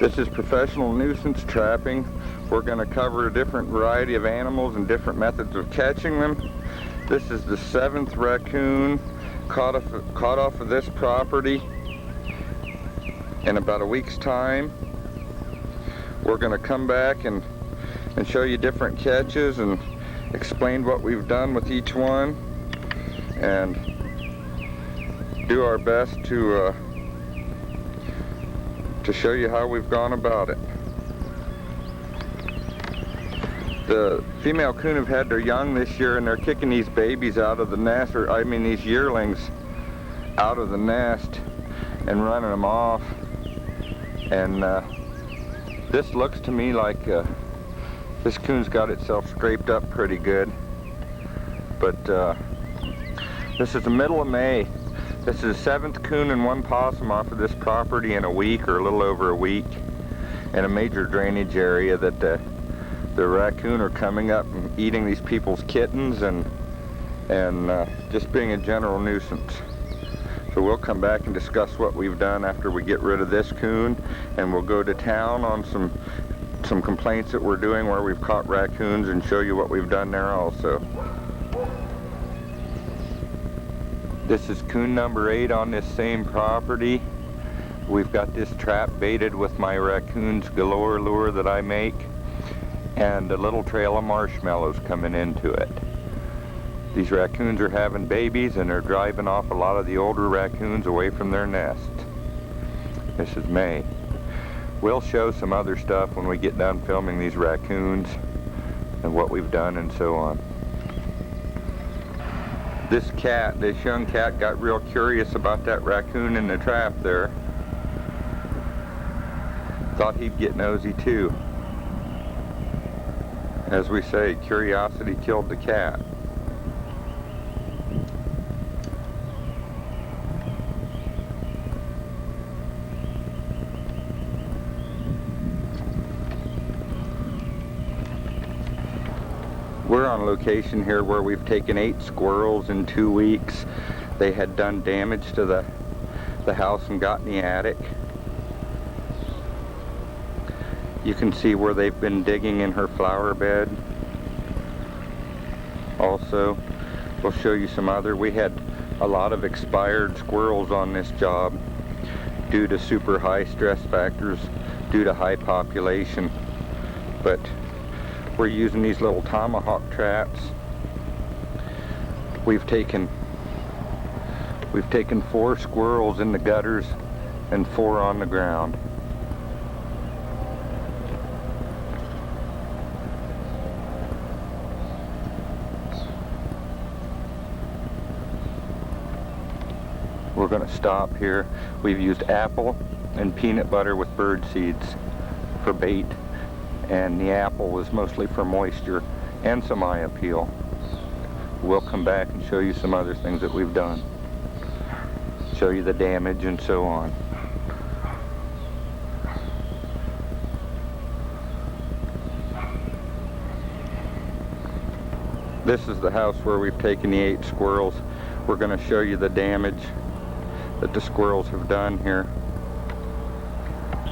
This is professional nuisance trapping. We're going to cover a different variety of animals and different methods of catching them. This is the 7th raccoon caught off of this property in about a week's time. We're going to come back and show you different catches and explain what we've done with each one and do our best to show you how we've gone about it. The female coon have had their young this year, and they're kicking these babies out of the nest, or I mean these yearlings out of the nest and running them off. And this looks to me like this coon's got itself scraped up pretty good. But this is the middle of May. This is the 7th coon and 1 possum off of this property in a week, or a little over a week, in a major drainage area that the raccoon are coming up and eating these people's kittens and just being a general nuisance. So we'll come back and discuss what we've done after we get rid of this coon, and we'll go to town on some complaints that we're doing where we've caught raccoons and show you what we've done there also. This is coon number 8 on this same property. We've got this trap baited with my raccoons galore lure that I make, and a little trail of marshmallows coming into it. These raccoons are having babies, and they're driving off a lot of the older raccoons away from their nest. This is May. We'll show some other stuff when we get done filming these raccoons and what we've done and so on. This young cat got real curious about that raccoon in the trap there. Thought he'd get nosy too. As we say, curiosity killed the cat. We're on location here where we've taken 8 squirrels in 2 weeks. They had done damage to the house and got in the attic. You can see where they've been digging in her flower bed. Also, we'll show you some other. We had a lot of expired squirrels on this job due to super high stress factors, due to high population. But we're using these little tomahawk traps. We've taken 4 squirrels in the gutters and 4 on the ground. We're going to stop here. We've used apple and peanut butter with bird seeds for bait, and the apple was mostly for moisture and some eye appeal. We'll come back and show you some other things that we've done. Show you the damage and so on. This is the house where we've taken the 8 squirrels. We're going to show you the damage that the squirrels have done here.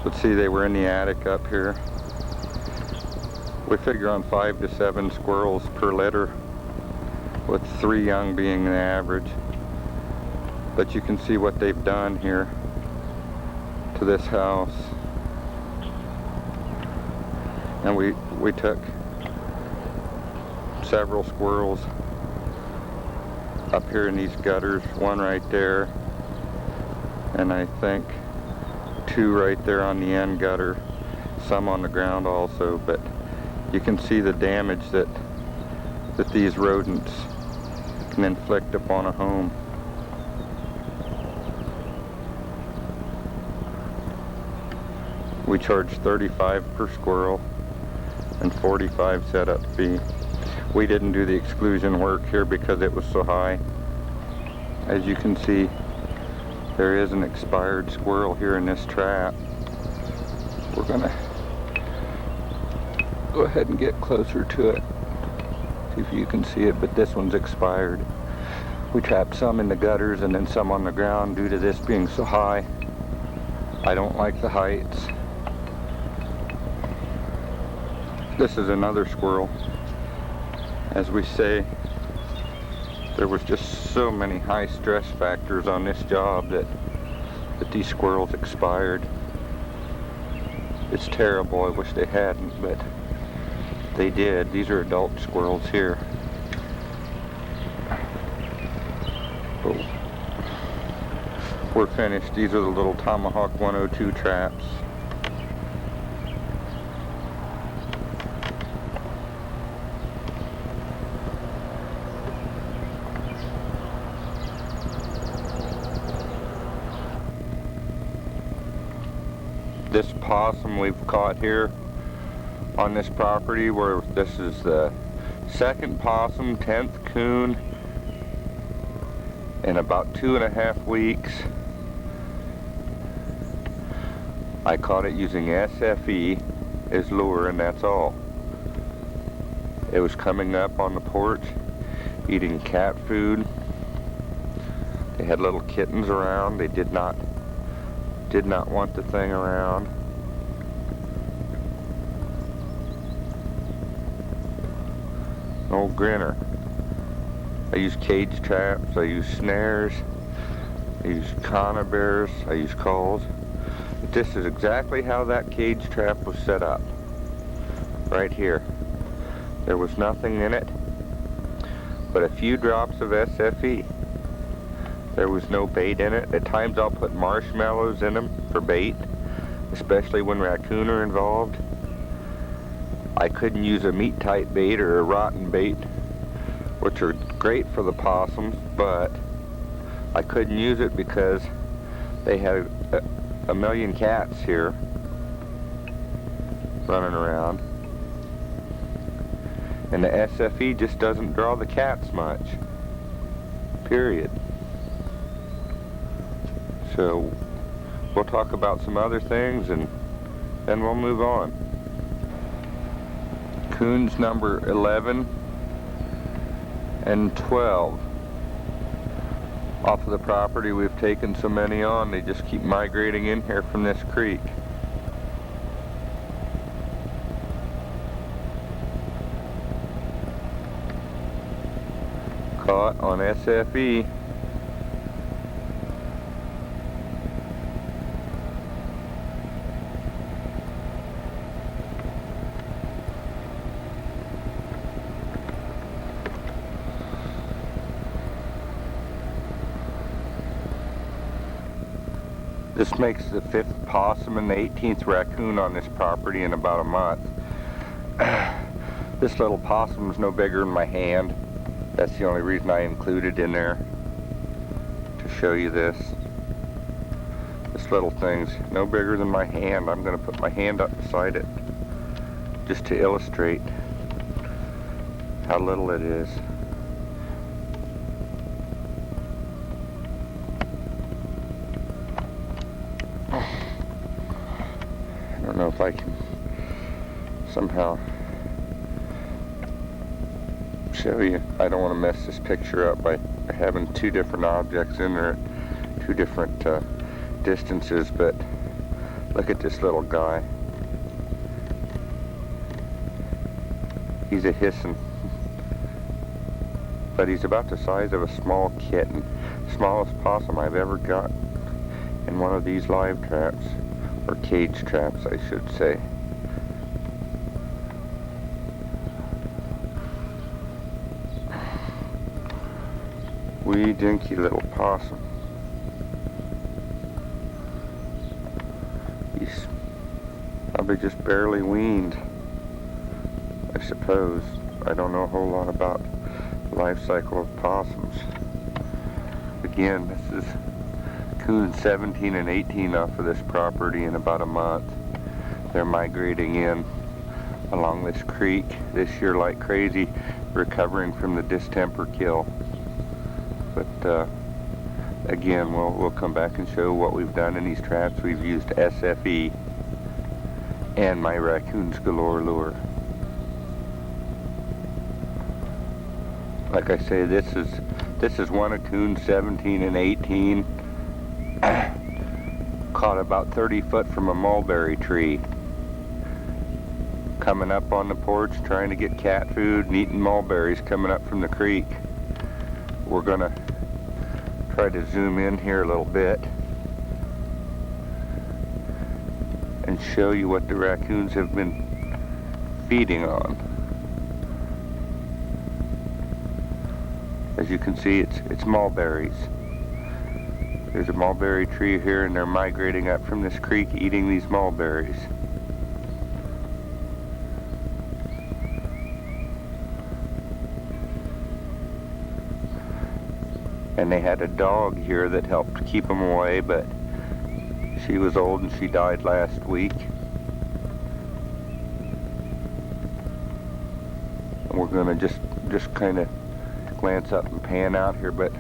Let's see, they were in the attic up here. We figure on 5 to 7 squirrels per litter, with 3 young being the average. But you can see what they've done here to this house. And we took several squirrels up here in these gutters, 1 right there, and I think 2 right there on the end gutter, some on the ground also. But you can see the damage that these rodents can inflict upon a home. We charge $35 per squirrel and $45 setup fee. We didn't do the exclusion work here because it was so high. As you can see, there is an expired squirrel here in this trap. We're gonna go ahead and get closer to it, see if you can see it, but this one's expired. We trapped some in the gutters and then some on the ground due to this being so high. I don't like the heights. This is another squirrel. As we say, there was just so many high stress factors on this job that these squirrels expired. It's terrible. I wish they hadn't, but they did. These are adult squirrels here. But we're finished. These are the little Tomahawk 102 traps. This possum we've caught here on this property, where this is the second possum, 10th coon in about 2.5 weeks. I caught it using SFE as lure, and that's all. It was coming up on the porch eating cat food. They had little kittens around. They did not want the thing around. An old grinner. I use cage traps, I use snares, I use conibears, I use calls. But this is exactly how that cage trap was set up. Right here. There was nothing in it but a few drops of SFE. There was no bait in it. At times I'll put marshmallows in them for bait, especially when raccoon are involved. I couldn't use a meat type bait or a rotten bait, which are great for the possums, but I couldn't use it because they had a million cats here running around, and the SFE just doesn't draw the cats much, period. So we'll talk about some other things and then we'll move on. Coons number 11 and 12 off of the property. We've taken so many on, they just keep migrating in here from this creek. Caught on SFE. This makes the 5th possum and the 18th raccoon on this property in about a month. This little possum is no bigger than my hand. That's the only reason I included in there, to show you this. This little thing's no bigger than my hand. I'm going to put my hand up beside it just to illustrate how little it is. I don't know if I can somehow show you. I don't want to mess this picture up by having two different objects in there at two different distances, but look at this little guy. He's a hissing, but he's about the size of a small kitten. Smallest possum I've ever got in one of these live traps, or cage traps I should say. Wee dinky little possum. He's probably just barely weaned, I suppose. I don't know a whole lot about the life cycle of possums. Again, this is coon 17 and 18 off of this property in about a month. They're migrating in along this creek this year like crazy, recovering from the distemper kill. But again, we'll come back and show what we've done in these traps. We've used SFE and my Raccoons Galore lure. Like I say, this is one of coon 17 and 18. Caught about 30 foot from a mulberry tree. coming up on the porch trying to get cat food and eating mulberries coming up from the creek. We're gonna try to zoom in here a little bit and show you what the raccoons have been feeding on. As you can see, it's mulberries. There's a mulberry tree here and they're migrating up from this creek eating these mulberries. And they had a dog here that helped keep them away, but she was old and she died last week. And we're gonna just kind of glance up and pan out here, but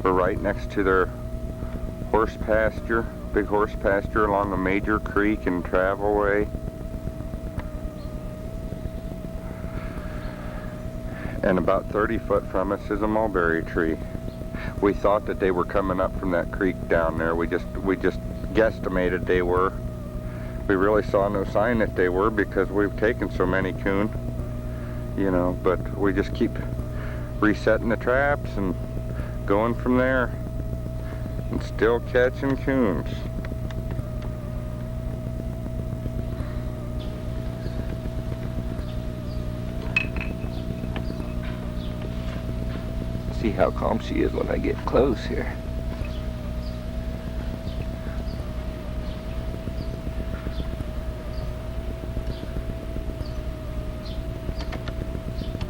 we're right next to their horse pasture, big horse pasture along a major creek and travelway. And about 30 foot from us is a mulberry tree. We thought that they were coming up from that creek down there. We just guesstimated they were. We really saw no sign that they were because we've taken so many coon, you know, but we just keep resetting the traps and going from there and still catching coons. See how calm she is when I get close here.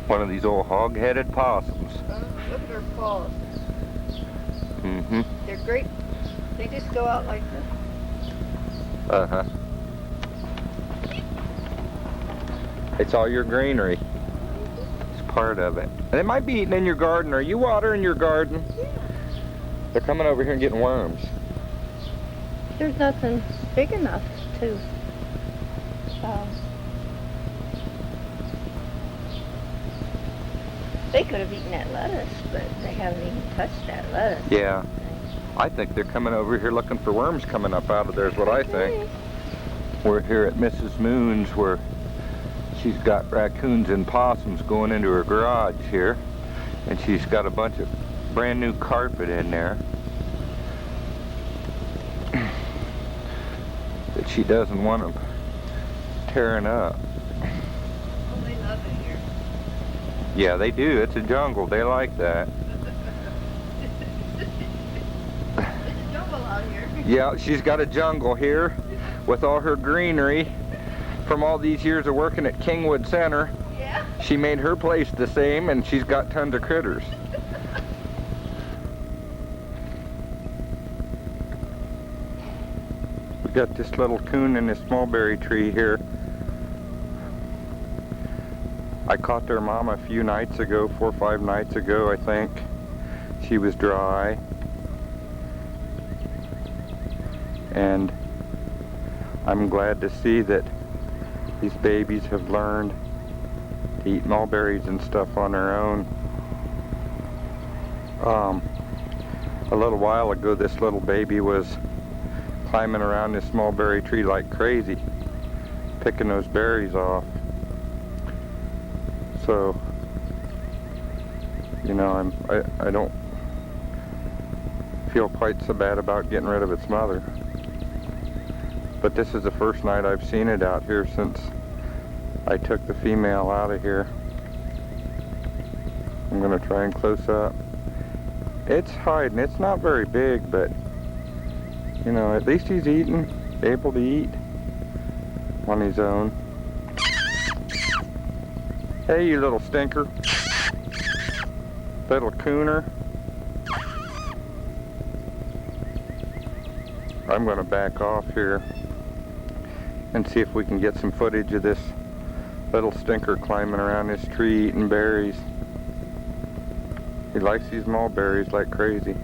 One of these old hog-headed possums. Look at her paws. Mm-hmm. They're great. They just go out like this. Uh-huh. It's all your greenery. Part of it. And they might be eating in your garden. Are you watering your garden? Yeah. They're coming over here and getting worms. There's nothing big enough to. They could have eaten that lettuce, but they haven't even touched that lettuce. Yeah. I think they're coming over here looking for worms coming up out of there is what I think. We're here at Mrs. Moon's where she's got raccoons and possums going into her garage here, and she's got a bunch of brand new carpet in there that she doesn't want them tearing up. Oh, they love it here. Yeah, they do. It's a jungle. They like that. It's a jungle out here. Yeah, she's got a jungle here with all her greenery. From all these years of working at Kingwood Center, yeah. She made her place the same, and she's got tons of critters. We got this little coon in this mulberry tree here. I caught their mama a few nights ago, 4 or 5 nights ago, I think. She was dry. And I'm glad to see that these babies have learned to eat mulberries and stuff on their own. A little while ago, this little baby was climbing around this mulberry tree like crazy, picking those berries off. So, you know, I don't feel quite so bad about getting rid of its mother. But this is the first night I've seen it out here since I took the female out of here. I'm going to try and close up. It's hiding. It's not very big, but, you know, at least he's eating, able to eat on his own. Hey, you little stinker. Little cooner. I'm going to back off here and see if we can get some footage of this little stinker climbing around this tree eating berries. He likes these mulberries like crazy.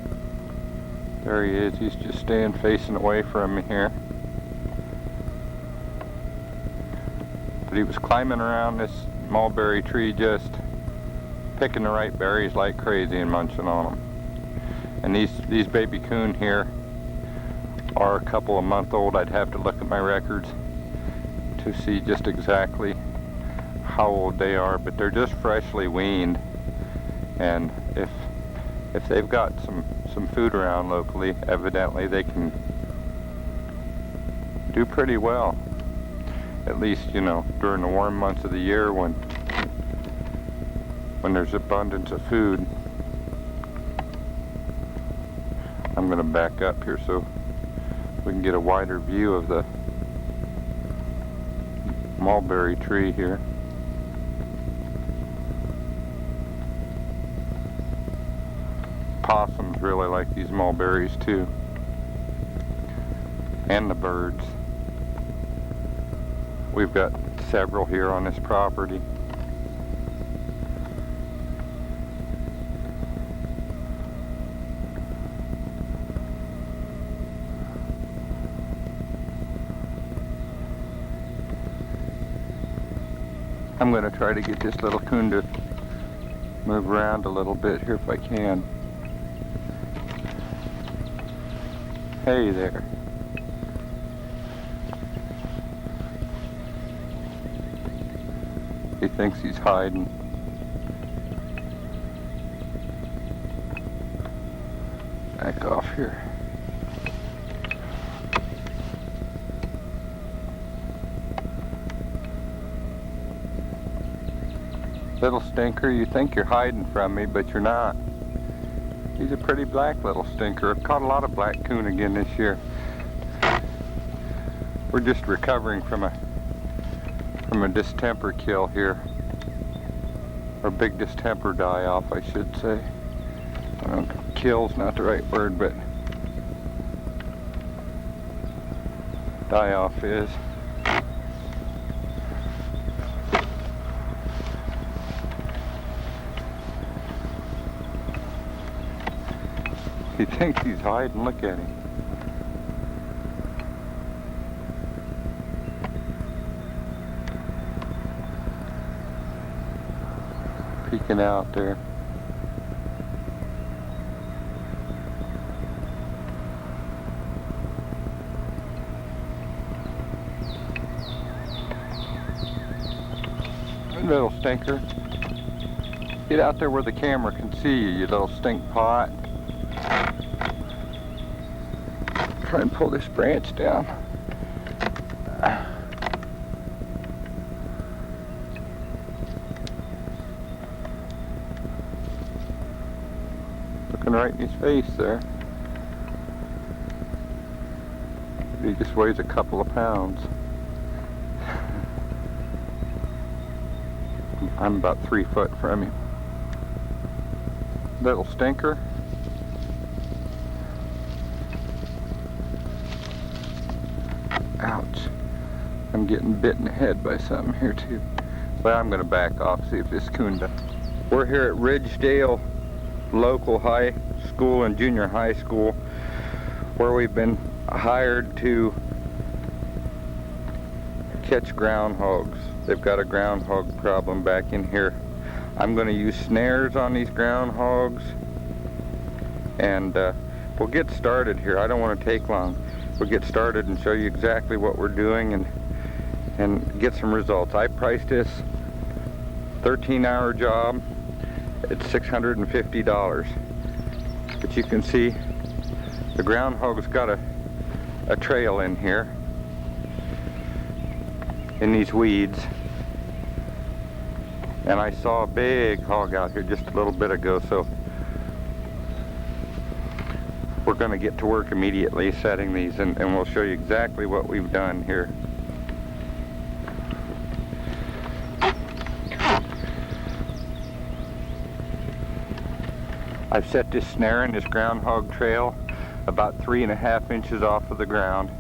There he is. He's just staying facing away from me here. But he was climbing around this mulberry tree just picking the right berries like crazy and munching on them. And these baby coon here are a couple of months old. I'd have to look at my records to see just exactly how old they are, but they're just freshly weaned, and if they've got some food around locally, evidently they can do pretty well, at least, you know, during the warm months of the year when there's abundance of food. I'm going to back up here so we can get a wider view of the mulberry tree here. Possums really like these mulberries too, and the birds. We've got several here on this property. I'm going to try to get this little coon to move around a little bit here if I can. Hey there. He thinks he's hiding. Back off here. Little stinker, you think you're hiding from me, but you're not. He's a pretty black little stinker. I've caught a lot of black coon again this year. We're just recovering from a distemper kill here. Or big distemper die-off, I should say. Kill's not the right word, but die-off is. He thinks he's hiding. Look at him. Peeking out there. Little stinker. Get out there where the camera can see you, you little stink pot. Try and pull this branch down. Looking right in his face there. He just weighs a couple of pounds. I'm about 3 foot from him. Little stinker. Ouch. I'm getting bit in the head by something here too. But I'm going to back off, see if this coon does. We're here at Ridgedale Local High School and Junior High School, where we've been hired to catch groundhogs. They've got a groundhog problem back in here. I'm going to use snares on these groundhogs, and we'll get started here. I don't want to take long. We'll get started and show you exactly what we're doing and get some results. I priced this 13-hour job at $650. But you can see the groundhog's got a trail in here in these weeds. And I saw a big hog out here just a little bit ago, so we're going to get to work immediately setting these, and we'll show you exactly what we've done here. I've set this snare in this groundhog trail about 3.5 inches off of the ground.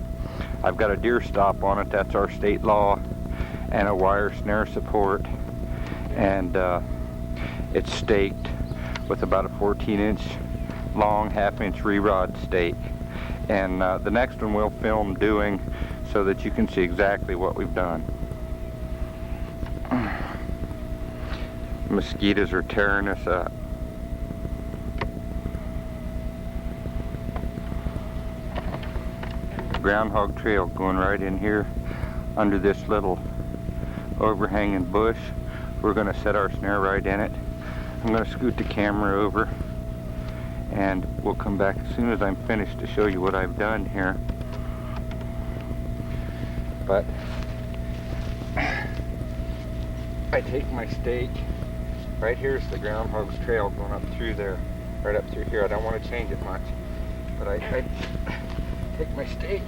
I've got a deer stop on it, that's our state law, and a wire snare support, and it's staked with about a 14-inch long half-inch re-rod stake. And the next one we'll film doing so that you can see exactly what we've done. Mosquitoes are tearing us up. Groundhog trail going right in here under this little overhanging bush. We're going to set our snare right in it. I'm going to scoot the camera over and we'll come back as soon as I'm finished to show you what I've done here. But I take my stake. Right here's the groundhog's trail going up through there, right up through here. I don't want to change it much, but I take my stake,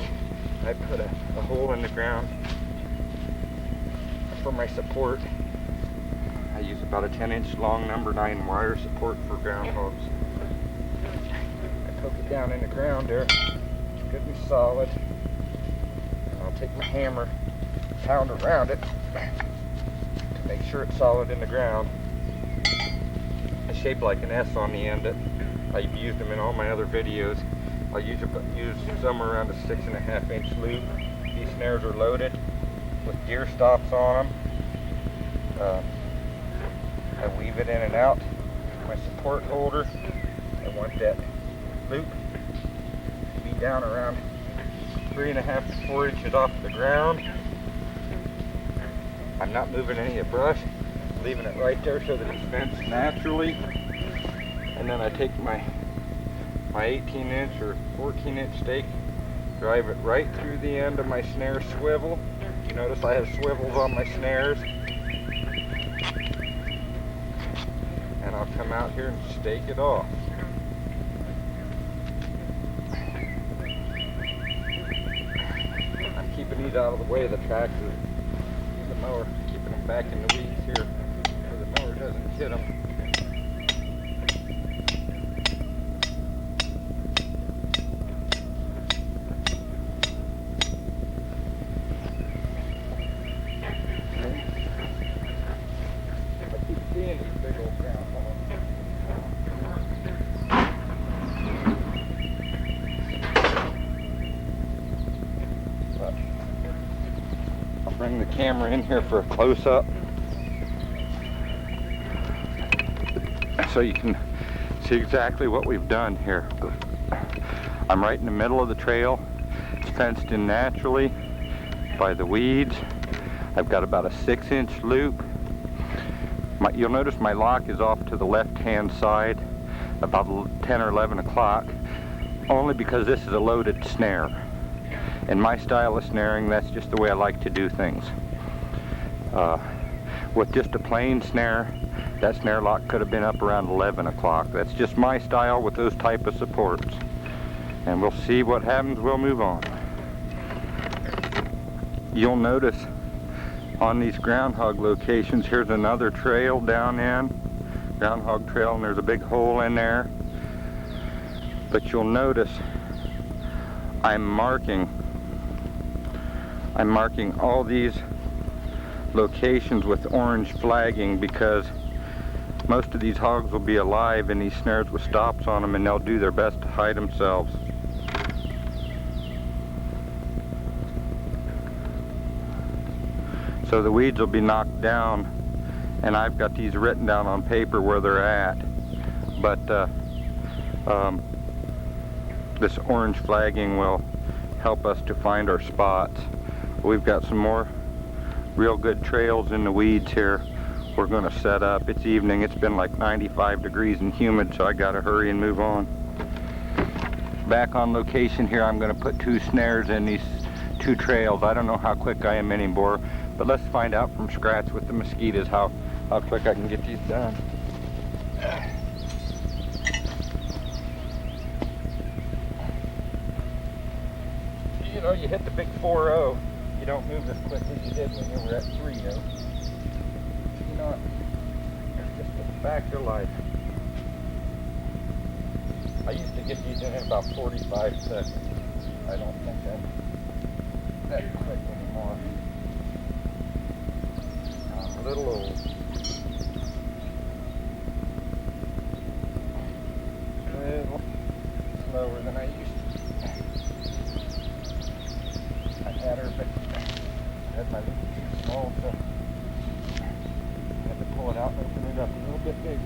I put a hole in the ground for my support. I use about a 10-inch long number 9 wire support for groundhogs. I poke it down in the ground there, good and solid. And I'll take my hammer, pound around it to make sure it's solid in the ground. It's shaped like an S on the end. I've used them in all my other videos. I'll use somewhere around a 6.5-inch loop. These snares are loaded with gear stops on them. I weave it in and out. My support holder, I want that loop to be down around 3.5 to 4 inches off the ground. I'm not moving any of the brush, leaving it right there so that it's fenced naturally. And then I take my 18-inch or 14-inch stake, drive it right through the end of my snare swivel. You notice I have swivels on my snares. And I'll come out here and stake it off. I'm keeping these out of the way of the tractor. The mower, keeping them back in the weeds here where the mower doesn't hit them. I keep seeing these big old groundhogs. But I'll bring the camera in here for a close-up so you can see exactly what we've done here. I'm right in the middle of the trail. It's fenced in naturally by the weeds. I've got about a 6-inch loop. You'll notice my lock is off to the left-hand side about 10 or 11 o'clock, only because this is a loaded snare. In my style of snaring, that's just the way I like to do things. With just a plain snare, that snare lock could have been up around 11 o'clock. That's just my style with those type of supports. And we'll see what happens. We'll move on. You'll notice on these groundhog locations, here's another trail down in, groundhog trail, and there's a big hole in there. But you'll notice I'm marking all these locations with orange flagging because most of these hogs will be alive in these snares with stops on them, and they'll do their best to hide themselves. So the weeds will be knocked down, and I've got these written down on paper where they're at. But this orange flagging will help us to find our spots. We've got some more real good trails in the weeds here. We're going to set up. It's evening. It's been like 95 degrees and humid, so I got to hurry and move on. Back on location here, I'm going to put 2 snares in these 2 trails. I don't know how quick I am anymore, but let's find out from scratch with the mosquitoes how quick I can get these done. You know, you hit the big 4-0, you don't move as quick as you did when you were at 3-0. You know, it's just a fact of life. I used to get these in about 45 seconds. I don't think that's that quick anymore. I'm a little old. A little slower than I used to. I had her, but I had my loop too small, so I had to pull it out and open it up a little bit bigger.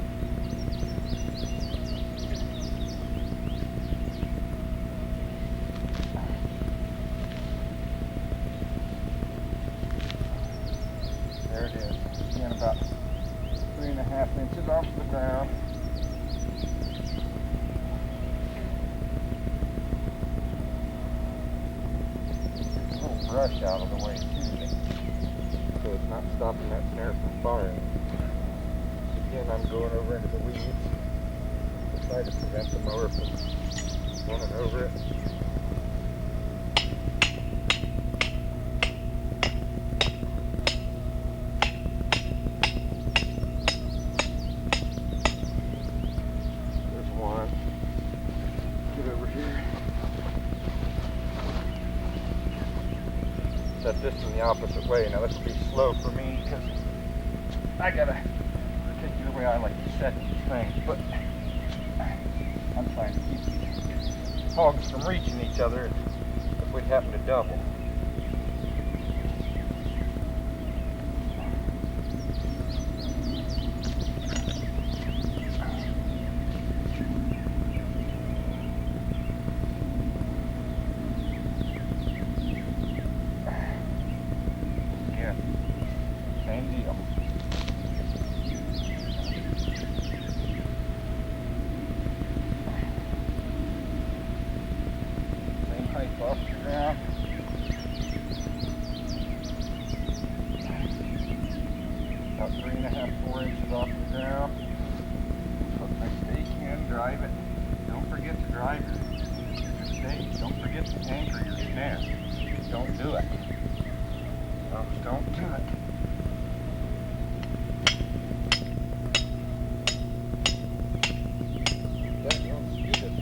brush out of the way too, so it's not stopping that snare from firing. Again, I'm going over into the weeds to try to prevent the mower from running over it. There's one. Get over here. Set this in the opposite way. Now this will be slow for me because I got a particular way I like to set these things, but I'm trying to keep these hogs from reaching each other if we happen to double. Yeah, same deal. Same height off the ground. About 3.5, 4 inches off the ground. Put my stake in, drive it. Don't forget to drive your stake. Don't forget to anchor your snare. Don't do it. Don't do it. That one's stupid.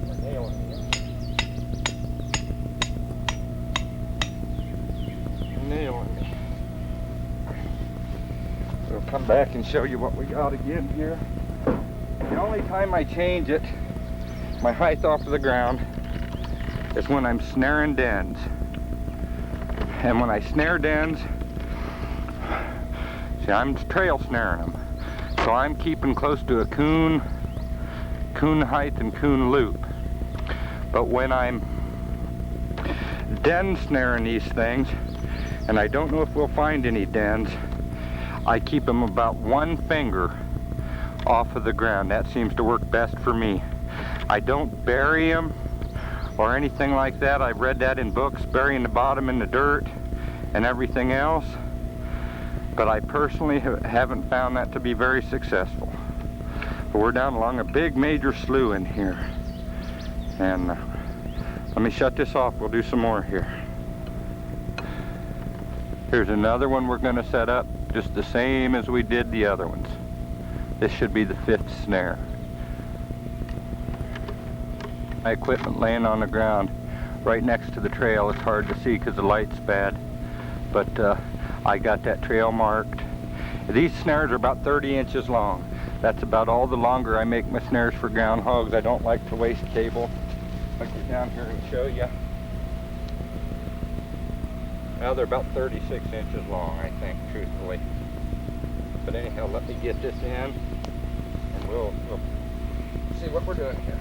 We're nailing me. Nailing me. We'll come back and show you what we got again here. The only time I change it, my height off of the ground, is when I'm snaring dens. And when I snare dens, see, I'm trail snaring them. So I'm keeping close to a coon height and coon loop. But when I'm den snaring these things, and I don't know if we'll find any dens, I keep them about 1 finger off of the ground. That seems to work best for me. I don't bury them or anything like that. I've read that in books, burying the bottom in the dirt and everything else, but I personally haven't found that to be very successful. But we're down along a big major slough in here, and let me shut this off. We'll do some more here. Here's another one we're going to set up just the same as we did the other ones. This should be the 5th snare. My equipment laying on the ground right next to the trail. It's hard to see because the light's bad, but I got that trail marked. These snares are about 30 inches long. That's about all the longer I make my snares for ground hogs. I don't like to waste cable. I'll get down here and show you. Now they're about 36 inches long, I think, truthfully. But anyhow, let me get this in, and we'll see what we're doing here.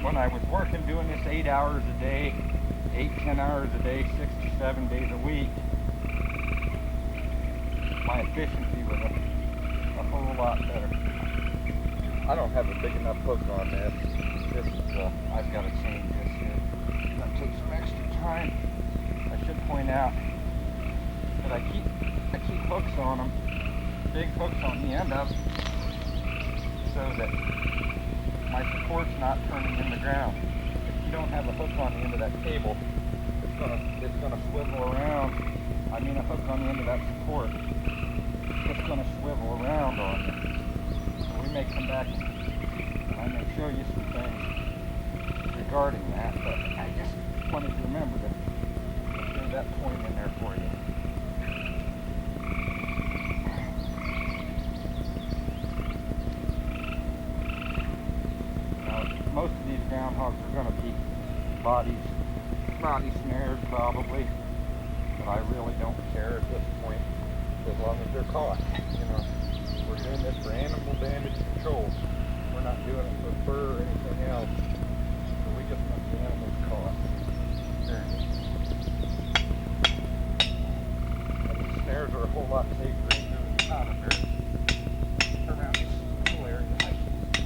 When I was working doing this 8 hours a day, 8-10 hours a day, 6 to 7 days a week, my efficiency was a whole lot better. I don't have a big enough hook on this. I've got to change this here. It's going to take some extra time. I should point out that I keep hooks on them, big hooks on the end of them, so that my support's not turning in the ground. If you don't have a hook on the end of that cable, it's gonna swivel around. I mean a hook on the end of that support. It's gonna swivel around on you. So we may come back and I may show you some things regarding that, but I just wanted to remember that there's that point in there for you. Most of these groundhogs are going to be body snared probably, but I really don't care at this point as long as they're caught. You know, we're doing this for animal damage control. We're not doing it for fur or anything else. So we just want the animals caught. whole lot safer out of here around this whole area. It's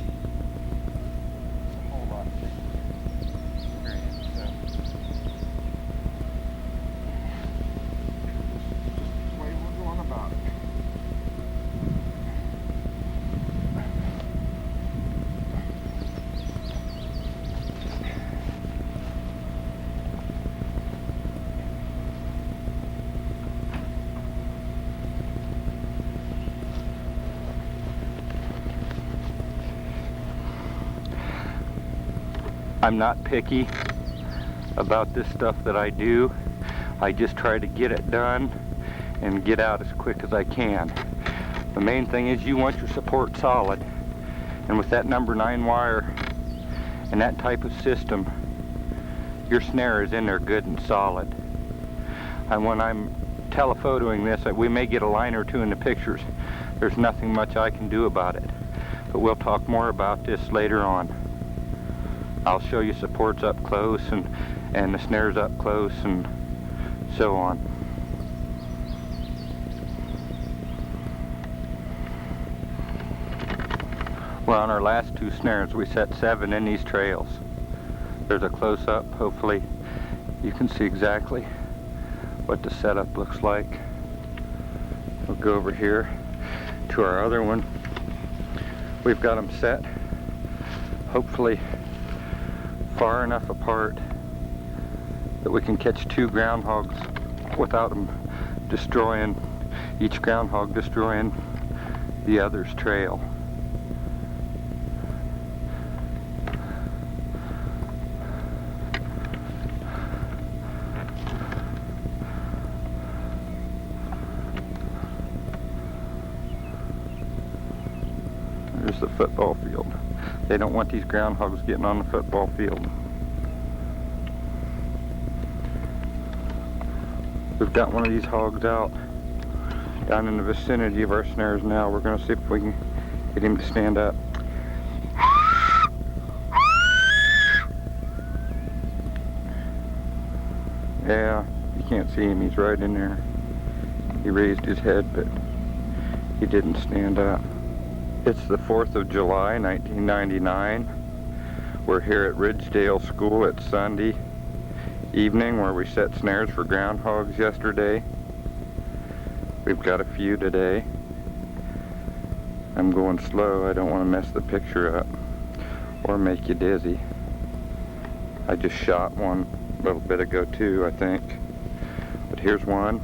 a whole lot safer experience. So just the way we're going about it. I'm not picky about this stuff that I do. I just try to get it done and get out as quick as I can. The main thing is you want your support solid. And with that number 9 wire and that type of system, your snare is in there good and solid. And when I'm telephotoing this, we may get a line or two in the pictures. There's nothing much I can do about it. But we'll talk more about this later on. I'll show you supports up close and the snares up close and so on. Well, on our last 2 snares we set 7 in these trails. There's a close-up. Hopefully you can see exactly what the setup looks like. We'll go over here to our other one. We've got them set hopefully far enough apart that we can catch 2 groundhogs without them destroying, each groundhog destroying the other's trail. There's the football field. They don't want these groundhogs getting on the football field. We've got one of these hogs out down in the vicinity of our snares now. We're going to see if we can get him to stand up. Yeah, you can't see him. He's right in there. He raised his head, but he didn't stand up. It's the 4th of July, 1999. We're here at Ridgedale School. It's Sunday evening where we set snares for groundhogs yesterday. We've got a few today. I'm going slow. I don't want to mess the picture up or make you dizzy. I just shot one a little bit ago too, I think. But here's one.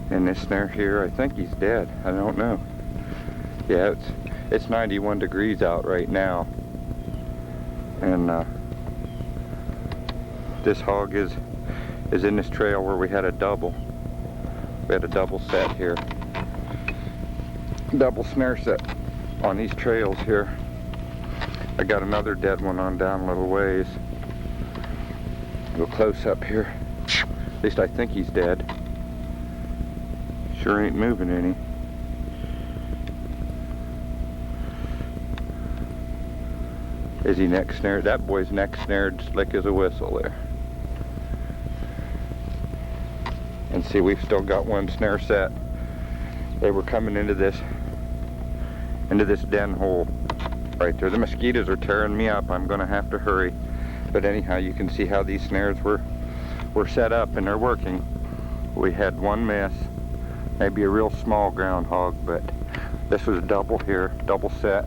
And this snare here, I think he's dead. I don't know. Yeah, it's 91 degrees out right now, and this hog is in this trail where we had a double. We had a double set here, double snare set on these trails here. I got another dead one on down a little ways. Go close up here. At least I think he's dead. Sure ain't moving any. Is he neck snared? That boy's neck snared slick as a whistle there. And see, we've still got one snare set. They were coming into this den hole right there. The mosquitoes are tearing me up. I'm gonna have to hurry. But anyhow, you can see how these snares were set up and they're working. We had one miss, maybe a real small groundhog, but this was a double here, double set.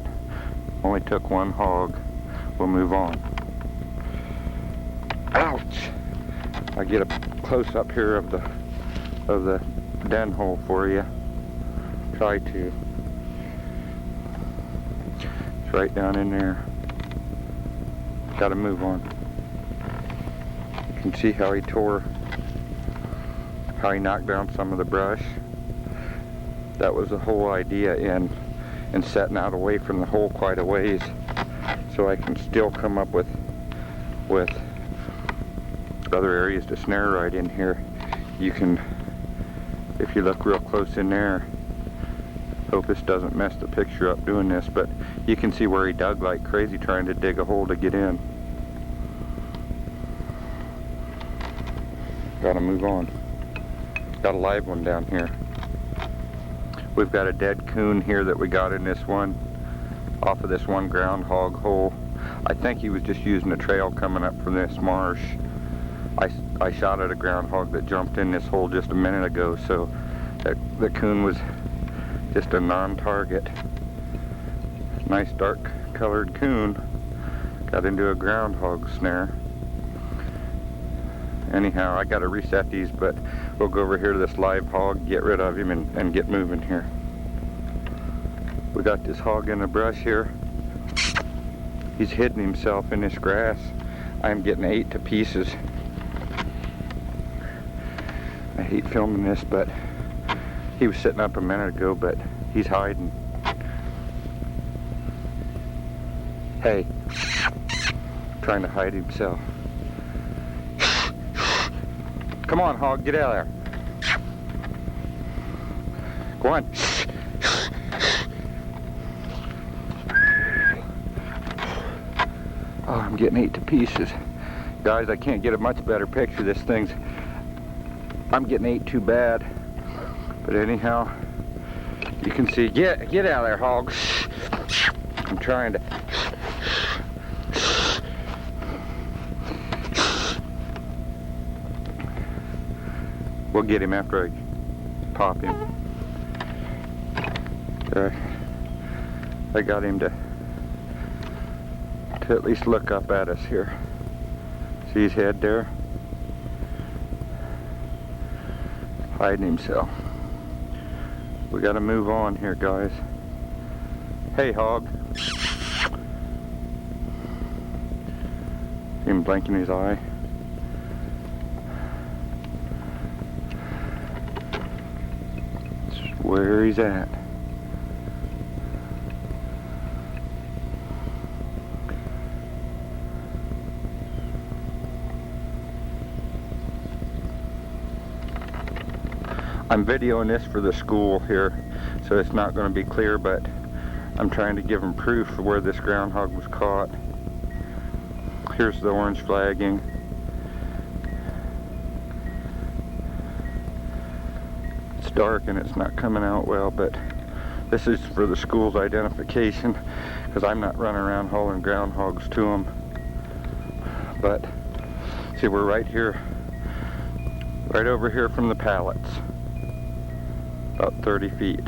Only took one hog. We'll move on. Ouch! I get a close up here of the den hole for you. Try to. It's right down in there. Gotta move on. You can see how he knocked down some of the brush. That was the whole idea in setting out away from the hole quite a ways, so I can still come up with other areas to snare right in here. You can, if you look real close in there, hope this doesn't mess the picture up doing this, but you can see where he dug like crazy trying to dig a hole to get in. Gotta move on. Got a live one down here. We've got a dead coon here that we got in this one, off of this one groundhog hole. I think he was just using a trail coming up from this marsh. I shot at a groundhog that jumped in this hole just a minute ago, so the coon was just a non-target. Nice dark colored coon got into a groundhog snare. Anyhow, I gotta reset these, but we'll go over here to this live hog, get rid of him, and get moving here. We got this hog in the brush here. He's hidden himself in this grass. I'm getting ate to pieces. I hate filming this, but he was sitting up a minute ago, but he's hiding. Hey, trying to hide himself. Come on, hog, get out of there. Go on. Oh, I'm getting ate to pieces. Guys, I can't get a much better picture. This thing's, I'm getting ate too bad. But anyhow, you can see, get out of there, hog. I'm trying to. We'll get him after I pop him. I got him to at least look up at us here. See his head there? Hiding himself. We gotta move on here, guys. Hey, hog. See him blinking his eye? That's where he's at. I'm videoing this for the school here, so it's not going to be clear, but I'm trying to give them proof of where this groundhog was caught. Here's the orange flagging. It's dark and it's not coming out well, but this is for the school's identification, because I'm not running around hauling groundhogs to them. But see, we're right here, right over here from the pallets. About 30 feet,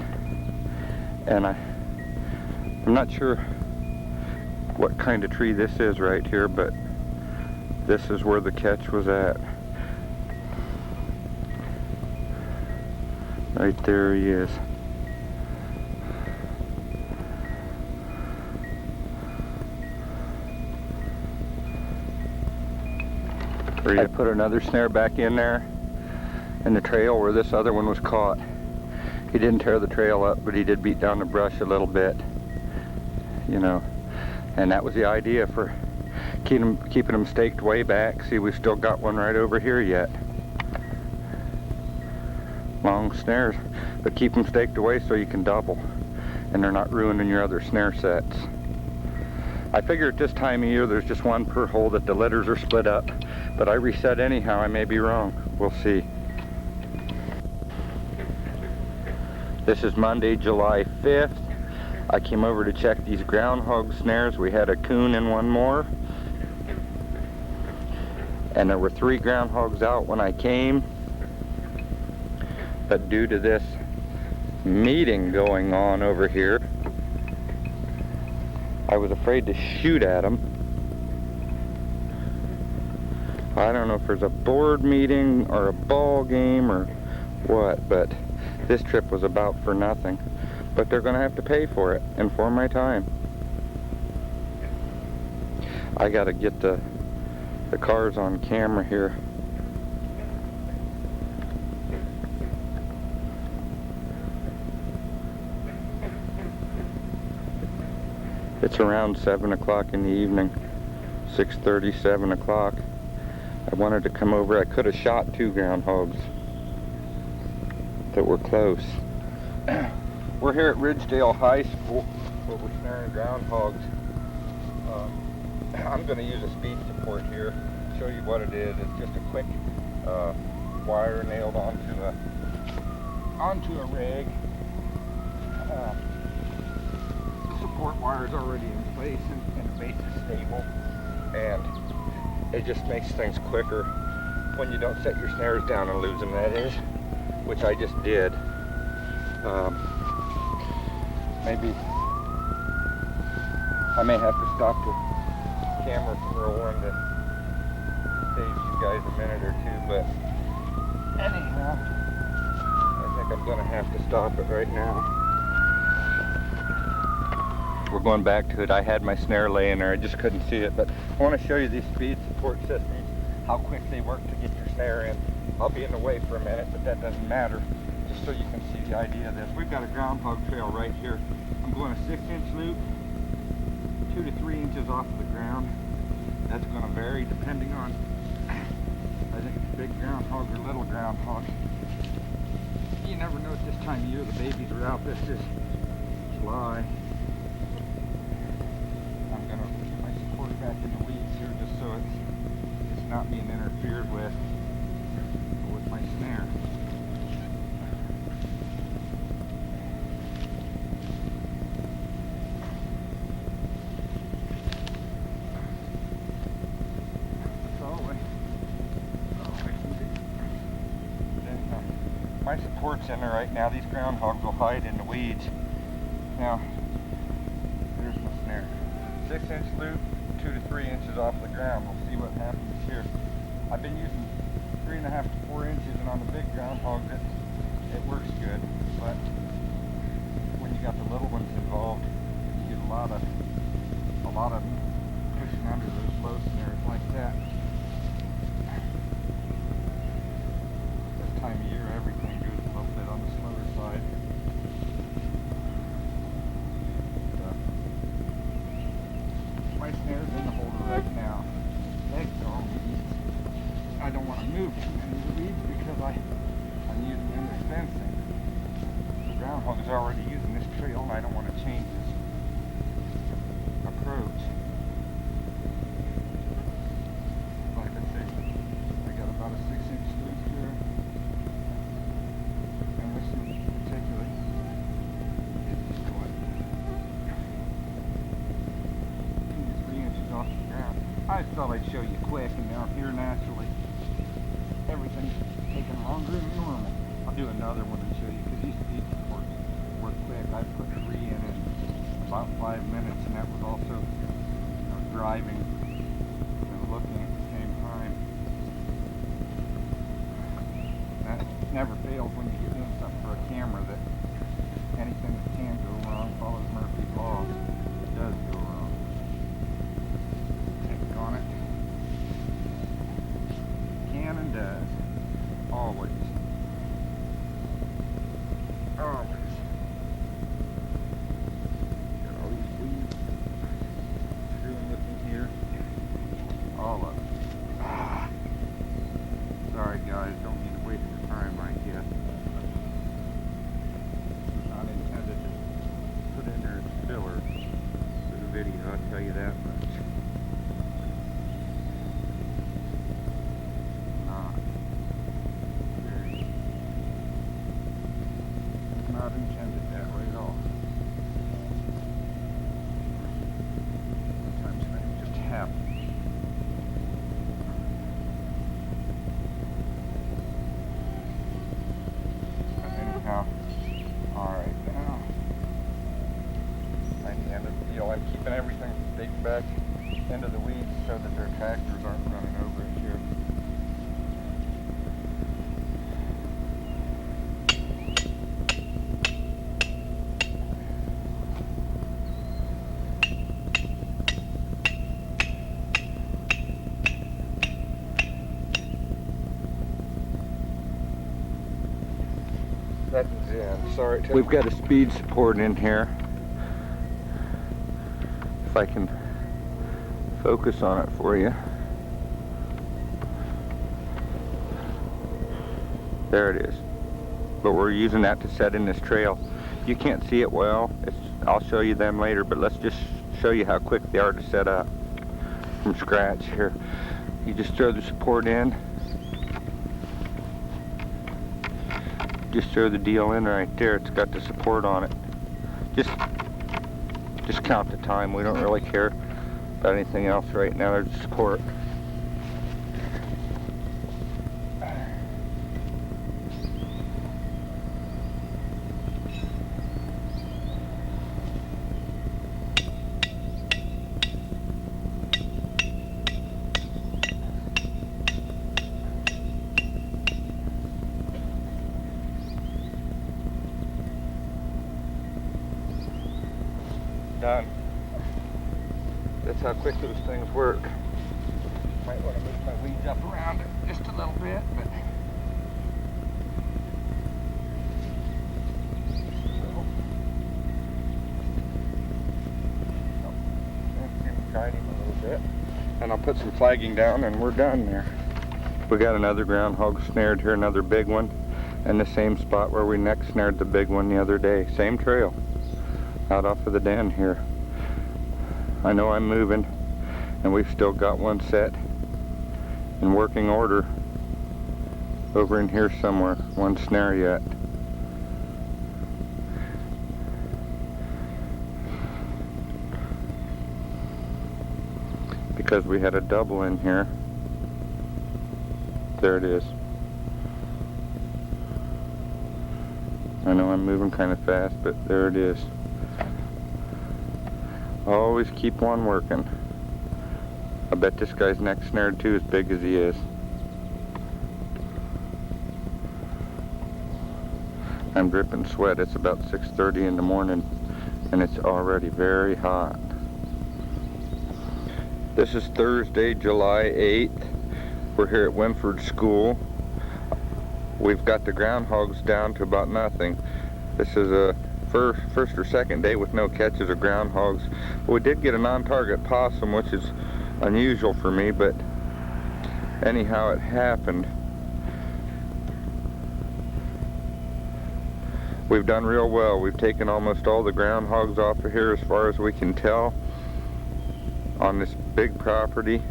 and I'm not sure what kind of tree this is right here, but this is where the catch was at. Right there he is. I put another snare back in there in the trail where this other one was caught. He didn't tear the trail up, but he did beat down the brush a little bit, you know. And that was the idea for keeping them staked way back. See, we've still got one right over here yet. Long snares, but keep them staked away so you can double, and they're not ruining your other snare sets. I figure at this time of year there's just one per hole that the litters are split up, but I reset anyhow. I may be wrong. We'll see. This is Monday, July 5th. I came over to check these groundhog snares. We had a coon and one more. And there were 3 groundhogs out when I came. But due to this meeting going on over here, I was afraid to shoot at them. I don't know if there's a board meeting or a ball game or what, but this trip was about for nothing. But they're going to have to pay for it and for my time. I got to get the cars on camera here. It's around 7 o'clock in the evening, 6:30, 7 o'clock. I wanted to come over. I could have shot 2 groundhogs that were close. We're here at Ridgedale High School where we're snaring groundhogs. I'm going to use a speed support here, show you what it is. It's just a quick wire nailed onto a rig. The support wire is already in place and the base is stable, and it just makes things quicker when you don't set your snares down and lose them, that is, which I just did. Maybe I may have to stop the camera from rolling to save you guys a minute or two, but anyhow, I think I'm gonna have to stop it right now. We're going back to it. I had my snare laying there, I just couldn't see it, but I want to show you these speed support systems, how quick they work to get your snare in. I'll be in the way for a minute, but that doesn't matter, just so you can see the idea of this. We've got a groundhog trail right here. I'm going a 6-inch loop, 2 to 3 inches off of the ground. That's going to vary depending on, I think it's big groundhog or little groundhog. You never know at this time of year, the babies are out. This is July. I'm going to put my support back in the weeds here just so it's not being interfered with my snare. My support's in there right now. These groundhogs will hide in the weeds. Now, there's my snare. 6-inch loop, 2 to 3 inches off the ground. We'll see what happens here. I've been using 3.5 to 4 inches, and on the big groundhogs, it works good. But when you got the little ones involved, you get a lot of pushing under those low snares like that. This time of year, everything goes a little bit on the slower side. My snare's in the holder right now. Legs are all weeds. I don't want to move too many of the weeds because I'm using them as fencing. The groundhog is already using this trail, and I don't want to change this approach. Like I say, I got about a 6-inch loop here. And this in particular is just going 2 to 3 inches off the ground. I just thought I'd show you quick, and now here naturally everything's taking longer than normal. I'll do another one and show you, because these speed supports work quick. I put 3 in about 5 minutes, and that was also driving and looking at the same time. That never fails when you're doing stuff for a camera, that anything that can go wrong follows Murphy's law. It does go wrong. Take on it. Can and does. Always. Always. Got all these weeds screwing with me here. All of it. Sorry guys, don't mean to waste your time, I guess. Not intended to put in there as filler for the video, I'll tell you that much. Not intended that way at all. Sometimes things just happen. But anyhow, alright now, at the end of the deal, I'm keeping everything big back into the weeds so that their tractors aren't running over it here. That's in. Sorry. We've got a speed support in here. If I can focus on it for you. There it is. But we're using that to set in this trail. You can't see it well. I'll show you them later, but let's just show you how quick they are to set up from scratch here. You just throw the support in. Just throw the deal in right there. It's got the support on it. Just count the time. We don't really care about anything else right now. There's just court. Done. That's how quick those things work. Might want to move my weeds up around it just a little bit, but guide him a little bit. And I'll put some flagging down and we're done there. We got another groundhog snared here, another big one, in the same spot where we next snared the big one the other day. Same trail. Out off of the den here. I know I'm moving, and we've still got one set in working order over in here somewhere. One snare yet. Because we had a double in here. There it is. I know I'm moving kind of fast, but there it is. Always keep one working. I bet this guy's neck snared too, as big as he is. I'm dripping sweat. It's about 6:30 in the morning and it's already very hot. This is Thursday, July 8th. We're here at Winford School. We've got the groundhogs down to about nothing. This is a first or second day with no catches of groundhogs. We did get a non-target possum, which is unusual for me, but anyhow it happened. We've done real well. We've taken almost all the groundhogs off of here as far as we can tell on this big property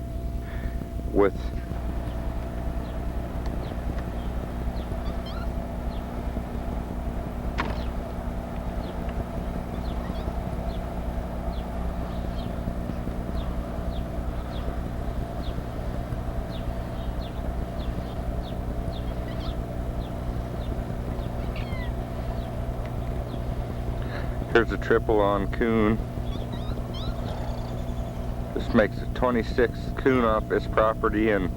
with here's a triple on coon. This makes the 26th coon off this property in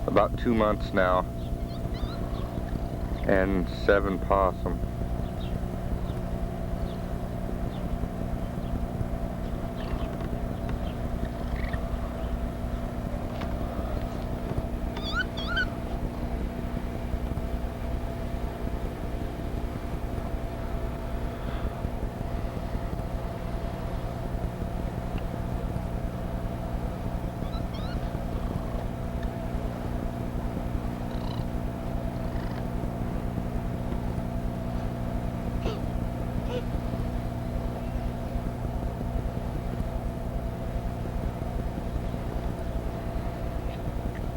about 2 months now, and 7 possum.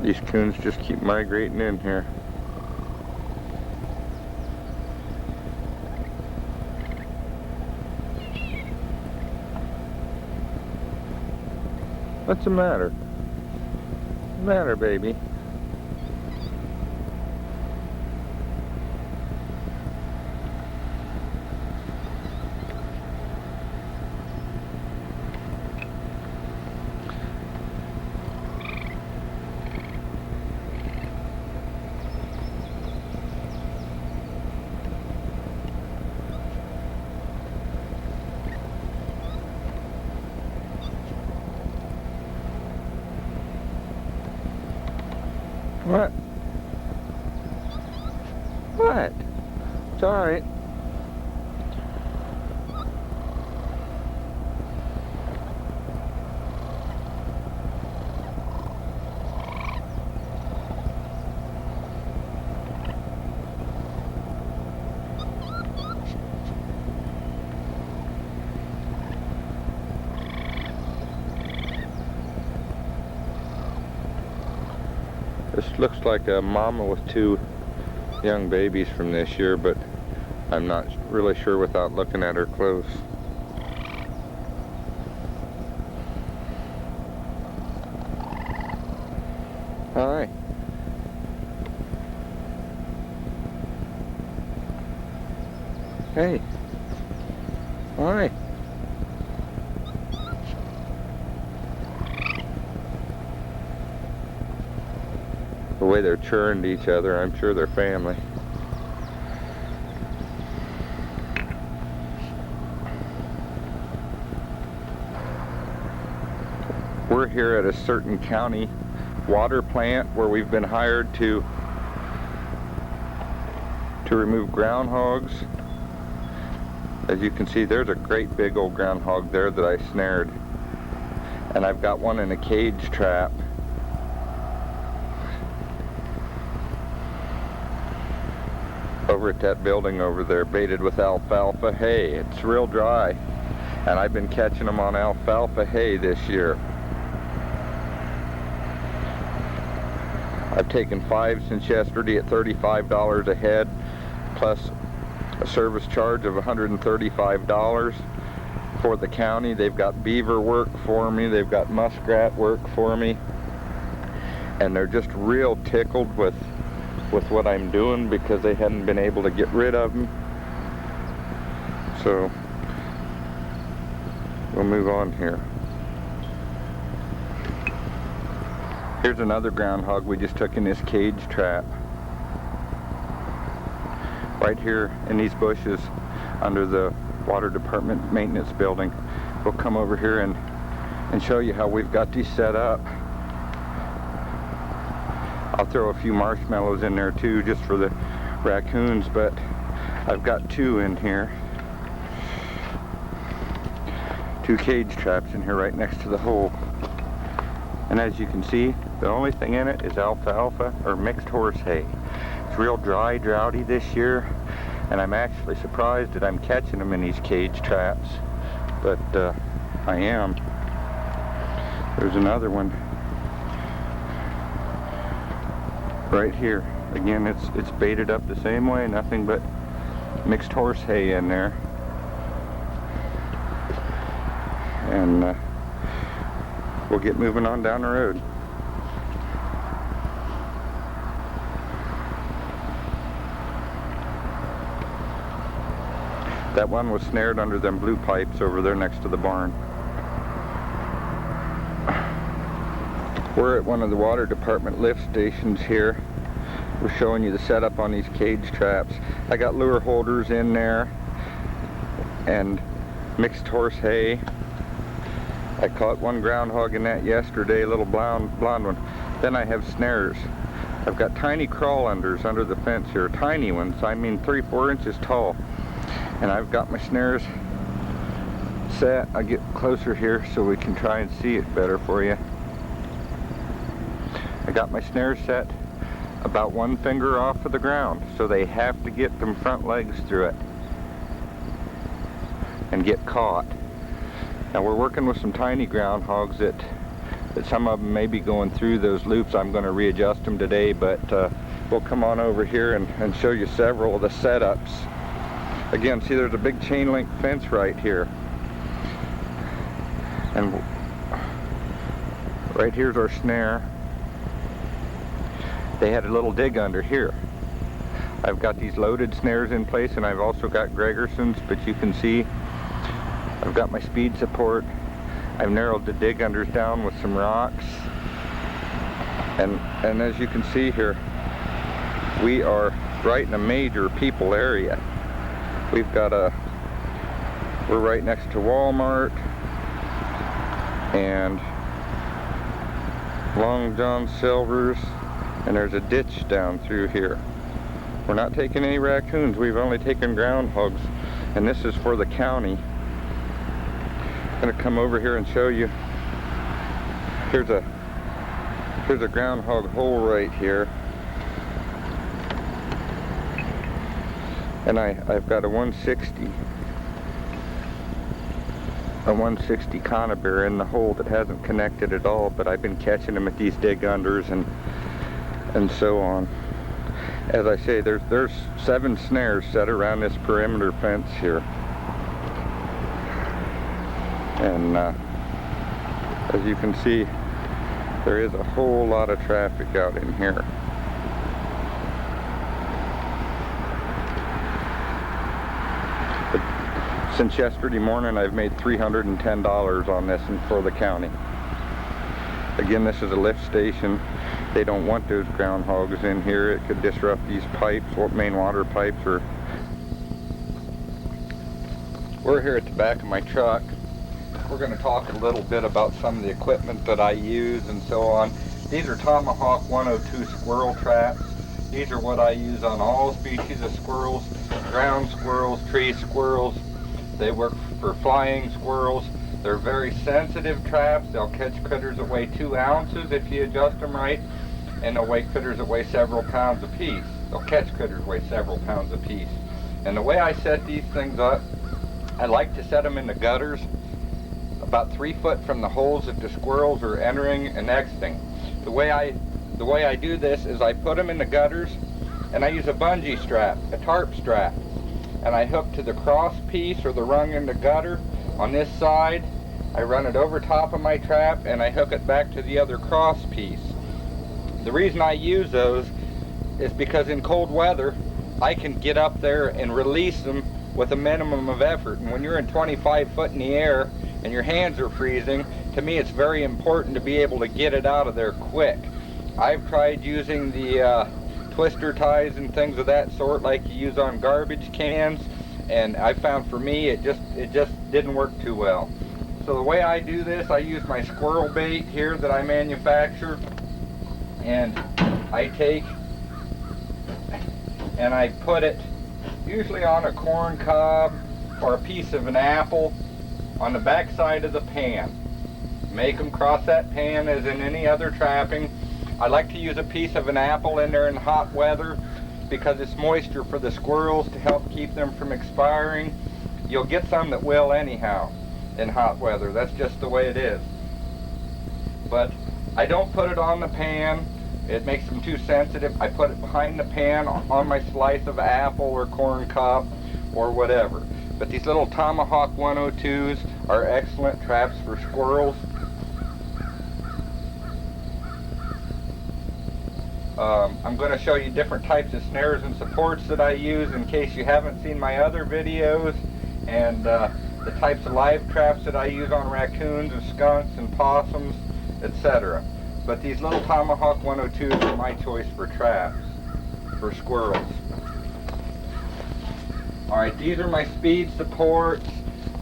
These coons just keep migrating in here. What's the matter? What's the matter, baby? What? What? It's all right. This looks like a mama with 2 young babies from this year, but I'm not really sure without looking at her close. All right. Hey. All right. The way they're churning to each other, I'm sure they're family. We're here at a certain county water plant where we've been hired to remove groundhogs. As you can see, there's a great big old groundhog there that I snared, and I've got one in a cage trap. Over at that building over there, baited with alfalfa hay. It's real dry, and I've been catching them on alfalfa hay this year. I've taken 5 since yesterday at $35 a head, plus a service charge of $135 for the county. They've got beaver work for me, they've got muskrat work for me, and they're just real tickled with what I'm doing because they hadn't been able to get rid of them. So we'll move on here. Here's another groundhog we just took in this cage trap. Right here in these bushes under the water department maintenance building. We'll come over here and show you how we've got these set up. I'll throw a few marshmallows in there too, just for the raccoons, but I've got 2 in here. 2 cage traps in here right next to the hole. And as you can see, the only thing in it is alfalfa or mixed horse hay. It's real dry, droughty this year, and I'm actually surprised that I'm catching them in these cage traps, but I am. There's another one right here. Again, it's baited up the same way, nothing but mixed horse hay in there. And we'll get moving on down the road. That one was snared under them blue pipes over there next to the barn. We're at one of the water department lift stations here. We're showing you the setup on these cage traps. I got lure holders in there and mixed horse hay. I caught one groundhog in that yesterday, a little blonde one. Then I have snares. I've got tiny crawl unders under the fence here, tiny ones, I mean 3-4 inches tall. And I've got my snares set. I'll get closer here so we can try and see it better for you. I got my snares set about 1 finger off of the ground, so they have to get them front legs through it and get caught. Now we're working with some tiny groundhogs that some of them may be going through those loops. I'm going to readjust them today, but we'll come on over here and show you several of the setups. Again, see, there's a big chain link fence right here, and right here's our snare. They had a little dig under here. I've got these loaded snares in place, and I've also got Gregersons, but you can see I've got my speed support. I've narrowed the dig unders down with some rocks, and as you can see here, we are right in a major people area. We're right next to Walmart and Long John Silver's, and there's a ditch down through here. We're not taking any raccoons, we've only taken groundhogs, and this is for the county. I'm going to come over here and show you. Here's a groundhog hole right here. And I've got a 160 conibear in the hole that hasn't connected at all, but I've been catching them at these dig unders and so on. As I say, there's 7 snares set around this perimeter fence here. And as you can see, there is a whole lot of traffic out in here. But since yesterday morning, I've made $310 on this and for the county. Again, this is a lift station. They don't want those groundhogs in here. It could disrupt these pipes, main water pipes. We're here at the back of my truck. We're going to talk a little bit about some of the equipment that I use and so on. These are Tomahawk 102 squirrel traps. These are what I use on all species of squirrels, ground squirrels, tree squirrels. They work for flying squirrels. They're very sensitive traps. They'll catch critters that weigh 2 ounces if you adjust them right, and they'll weigh critters that weigh several pounds apiece. They'll catch critters that weigh several pounds apiece. And the way I set these things up, I like to set them in the gutters about 3 foot from the holes that the squirrels are entering and exiting. The way I do this is I put them in the gutters, and I use a bungee strap, a tarp strap, and I hook to the cross piece or the rung in the gutter on this side. I run it over top of my trap, and I hook it back to the other cross piece. The reason I use those is because in cold weather, I can get up there and release them with a minimum of effort. And when you're in 25 foot in the air and your hands are freezing, to me it's very important to be able to get it out of there quick. I've tried using the twister ties and things of that sort like you use on garbage cans, and I found for me it just didn't work too well. So the way I do this, I use my squirrel bait here that I manufacture, and I take and I put it usually on a corn cob or a piece of an apple on the back side of the pan. Make them cross that pan as in any other trapping. I like to use a piece of an apple in there in hot weather because it's moisture for the squirrels to help keep them from expiring. You'll get some that will anyhow in hot weather. That's just the way it is. But I don't put it on the pan. It makes them too sensitive. I put it behind the pan on my slice of apple or corn cob or whatever. But these little Tomahawk 102s are excellent traps for squirrels. I'm going to show you different types of snares and supports that I use in case you haven't seen my other videos, and the types of live traps that I use on raccoons and skunks and possums, etc. But these little Tomahawk 102s are my choice for traps for squirrels. Alright, these are my speed supports,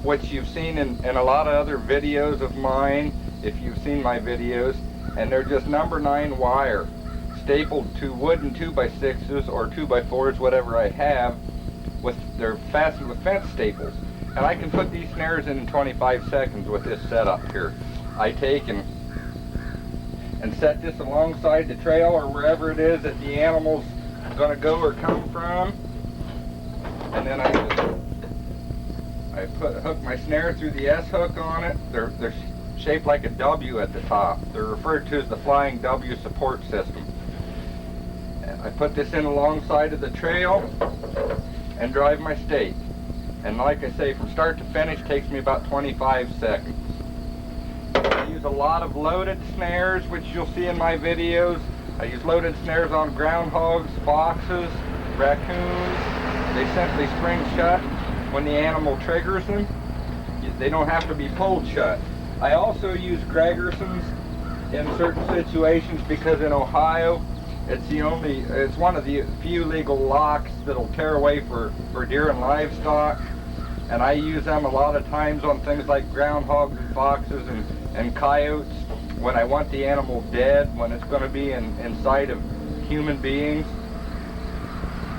which you've seen in a lot of other videos of mine, if you've seen my videos, and they're just number 9 wire, stapled to wooden 2x6s or 2x4s, whatever I have, they're fastened with fence staples. And I can put these snares in 25 seconds with this setup here. I take and set this alongside the trail or wherever it is that the animal's going to go or come from. And then I hook my snare through the S-hook on it. They're shaped like a W at the top. They're referred to as the Flying W support system. And I put this in alongside of the trail and drive my stake. And like I say, from start to finish takes me about 25 seconds. I use a lot of loaded snares, which you'll see in my videos. I use loaded snares on groundhogs, foxes, raccoons. They simply spring shut when the animal triggers them. They don't have to be pulled shut. I also use Gregersons in certain situations because in Ohio, it's one of the few legal locks that'll tear away for deer and livestock. And I use them a lot of times on things like groundhogs and foxes and coyotes when I want the animal dead, when it's going to be inside of human beings.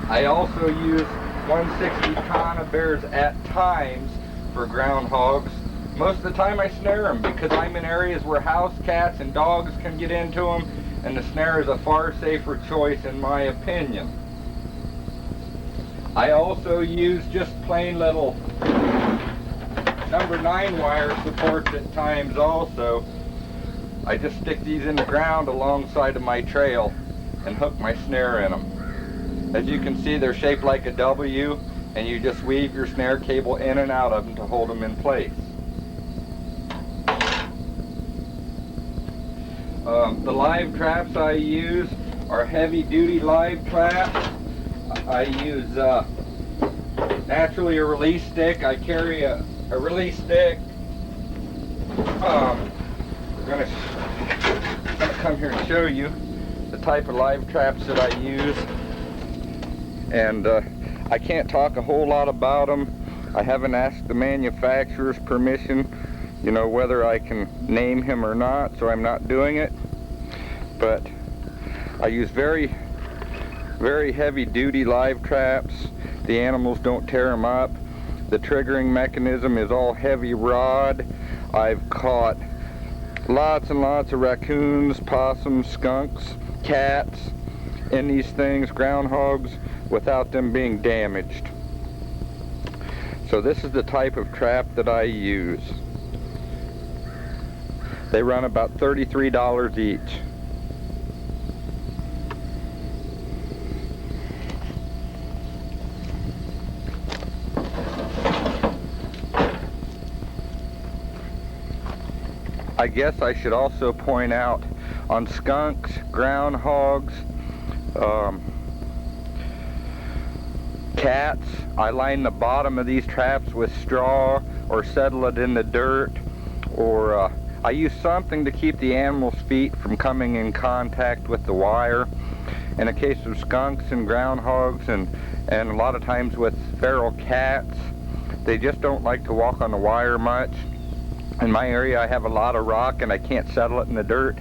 I also use 160 conifers at times for groundhogs. Most of the time I snare them because I'm in areas where house cats and dogs can get into them, and the snare is a far safer choice in my opinion. I also use just plain little number 9 wire supports at times also. I just stick these in the ground alongside of my trail and hook my snare in them. As you can see, they're shaped like a W, and you just weave your snare cable in and out of them to hold them in place. The live traps I use are heavy duty live traps. I use naturally a release stick. I carry a release stick. I'm gonna come here and show you the type of live traps that I use. And I can't talk a whole lot about them. I haven't asked the manufacturer's permission, you know, whether I can name him or not, so I'm not doing it. But I use very heavy duty live traps. The animals don't tear them up. The triggering mechanism is all heavy rod. I've caught lots and lots of raccoons, possums, skunks, cats in these things, groundhogs, without them being damaged. So this is the type of trap that I use. They run about $33 each. I guess I should also point out, on skunks, groundhogs, cats, I line the bottom of these traps with straw or settle it in the dirt, or I use something to keep the animal's feet from coming in contact with the wire. In a case of skunks and groundhogs and a lot of times with feral cats, they just don't like to walk on the wire much. In my area I have a lot of rock and I can't settle it in the dirt,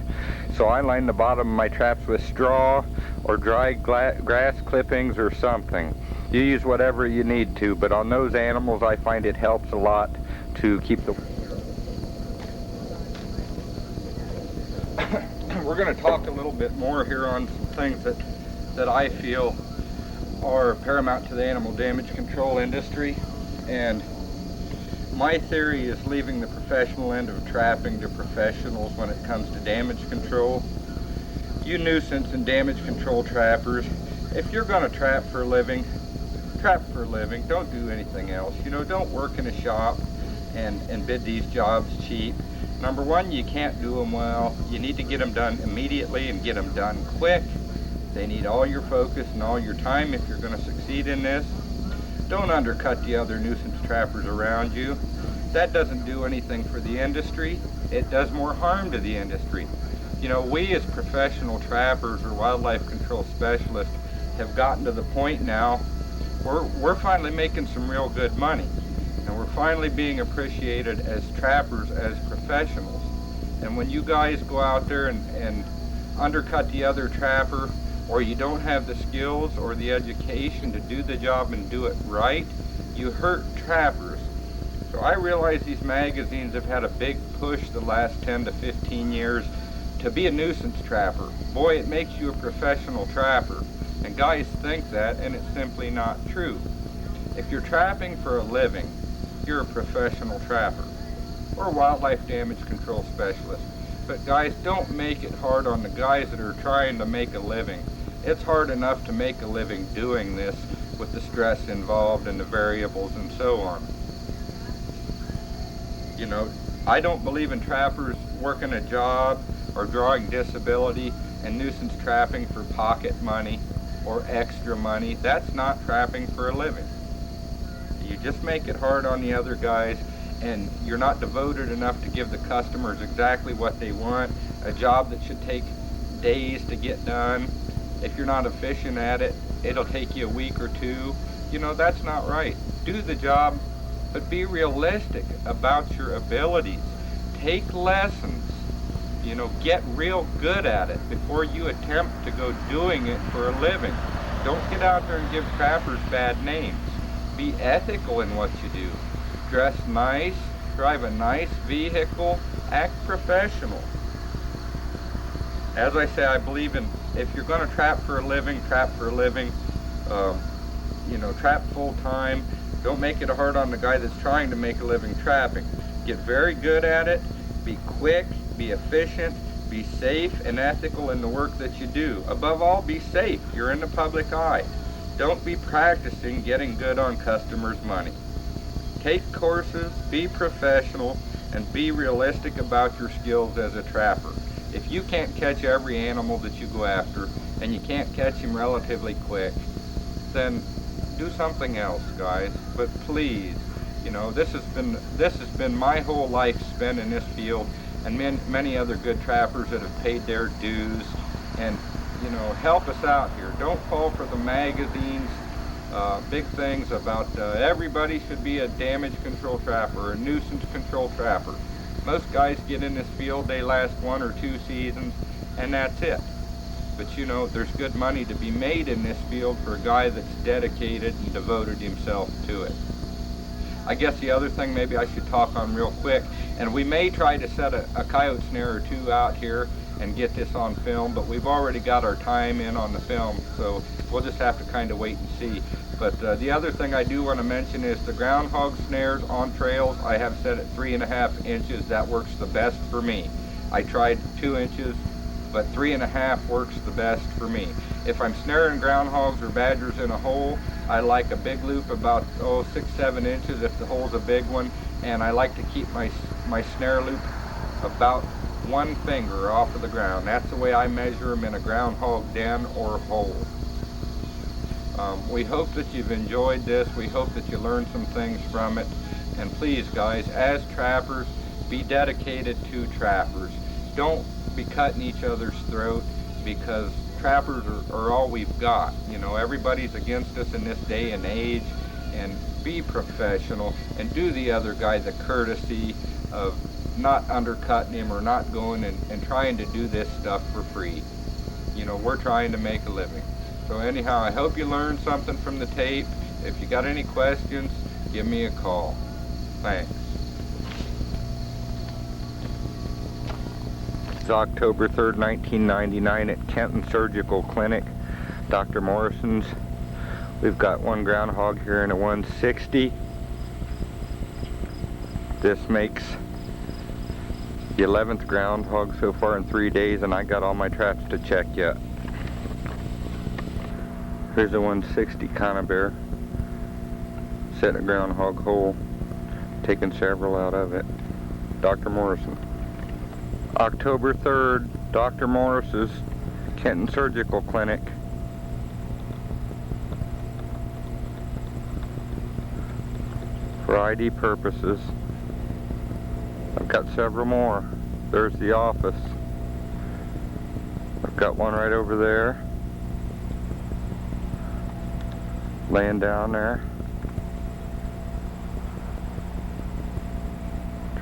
so I line the bottom of my traps with straw or dry grass clippings or something. You use whatever you need to, but on those animals I find it helps a lot to keep the... We're going to talk a little bit more here on some things that I feel are paramount to the animal damage control industry. And my theory is leaving the professional end of trapping to professionals when it comes to damage control. You nuisance and damage control trappers, if you're going to trap for a living, trap for a living. Don't do anything else. You know, don't work in a shop and bid these jobs cheap. Number one, you can't do them well. You need to get them done immediately and get them done quick. They need all your focus and all your time if you're going to succeed in this. Don't undercut the other nuisance trappers around you. That doesn't do anything for the industry. It does more harm to the industry. You know, we as professional trappers or wildlife control specialists have gotten to the point now where we're finally making some real good money. And we're finally being appreciated as trappers, as professionals. And when you guys go out there and undercut the other trapper, or you don't have the skills or the education to do the job and do it right, you hurt trappers. So I realize these magazines have had a big push the last 10 to 15 years to be a nuisance trapper. Boy, it makes you a professional trapper. And guys think that, and it's simply not true. If you're trapping for a living, you're a professional trapper or a wildlife damage control specialist. But guys, don't make it hard on the guys that are trying to make a living. It's hard enough to make a living doing this with the stress involved and the variables and so on. You know, I don't believe in trappers working a job or drawing disability and nuisance trapping for pocket money or extra money. That's not trapping for a living. You just make it hard on the other guys, and you're not devoted enough to give the customers exactly what they want. A job that should take days to get done, if you're not efficient at it, it'll take you a week or two. You know, that's not right. Do the job, but be realistic about your abilities. Take lessons. You know, get real good at it before you attempt to go doing it for a living. Don't get out there and give trappers bad names. Be ethical in what you do. Dress nice, drive a nice vehicle, act professional. As I say, I believe in, if you're going to trap for a living, trap for a living. You know, trap full time. Don't make it hard on the guy that's trying to make a living trapping. Get very good at it. Be quick, be efficient, be safe and ethical in the work that you do. Above all, be safe. You're in the public eye. Don't be practicing getting good on customers' money. Take courses, be professional, and be realistic about your skills as a trapper. If you can't catch every animal that you go after, and you can't catch him relatively quick, then do something else, guys. But please, you know, this has been my whole life spent in this field, and many other good trappers that have paid their dues. And you know, help us out here. Don't fall for the magazines, big things about everybody should be a damage control trapper, a nuisance control trapper. Most guys get in this field, they last 1 or 2 seasons, and that's it. But you know, there's good money to be made in this field for a guy that's dedicated and devoted himself to it. I guess the other thing maybe I should talk on real quick, and we may try to set a coyote snare or 2 out here and get this on film, but we've already got our time in on the film, so we'll just have to kind of wait and see. But the other thing I do want to mention is the groundhog snares on trails, I have set at 3.5 inches. That works the best for me. I tried 2 inches, but 3.5 works the best for me. If I'm snaring groundhogs or badgers in a hole, I like a big loop about 6-7 inches if the hole's a big one, and I like to keep my snare loop about 1 finger off of the ground. That's the way I measure them in a groundhog den or hole. We hope that you've enjoyed this. We hope that you learned some things from it. And please, guys, as trappers, be dedicated to trappers. Don't be cutting each other's throat, because trappers are all we've got. You know, everybody's against us in this day and age. And be professional and do the other guy the courtesy of not undercutting him or not going and trying to do this stuff for free. You know, we're trying to make a living. So anyhow, I hope you learned something from the tape. If you got any questions, give me a call. Thanks. It's October 3rd, 1999 at Kenton Surgical Clinic, Dr. Morrison's. We've got 1 groundhog here in a 160. This makes the 11th groundhog so far in 3 days, and I got all my traps to check yet. Here's a 160 conibear, setting a groundhog hole, taking several out of it. Dr. Morrison. October 3rd, Dr. Morris's Kenton Surgical Clinic. For ID purposes. I've got several more. There's the office. I've got one right over there, laying down there,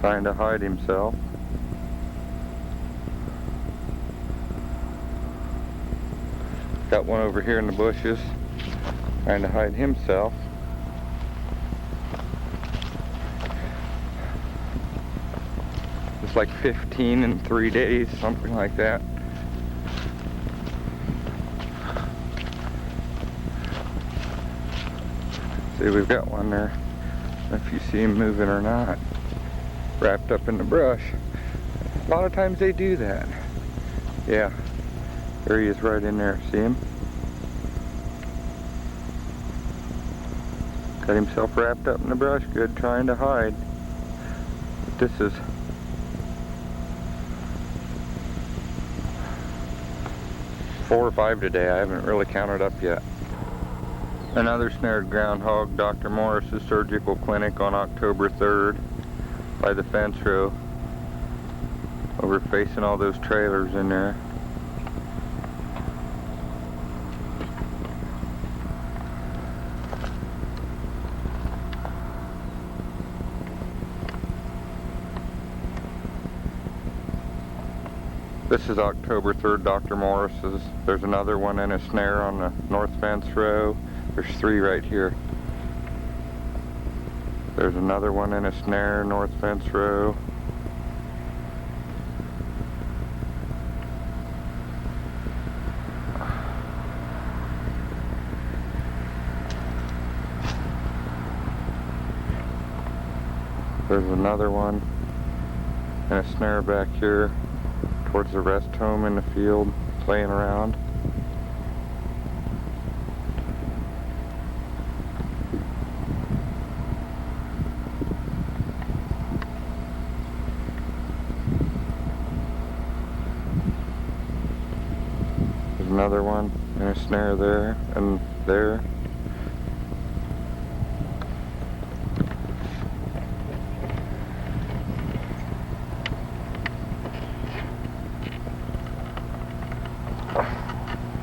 trying to hide himself. Got one over here in the bushes, trying to hide himself. It's like 15 in 3 days, something like that. See, we've got one there. If you see him moving or not, wrapped up in the brush. A lot of times they do that. Yeah, there he is right in there. See him? Got himself wrapped up in the brush, good, trying to hide. But this is four or 5 today. I haven't really counted up yet. Another snared groundhog, Dr. Morris's Surgical Clinic on October 3rd by the fence row, over facing all those trailers in there. This is October 3rd, Dr. Morris's. There's another one in a snare on the north fence row. There's 3 right here. There's another one in a snare, north fence row. There's another one in a snare back here towards the rest home in the field, playing around. another one, and a snare there, and there.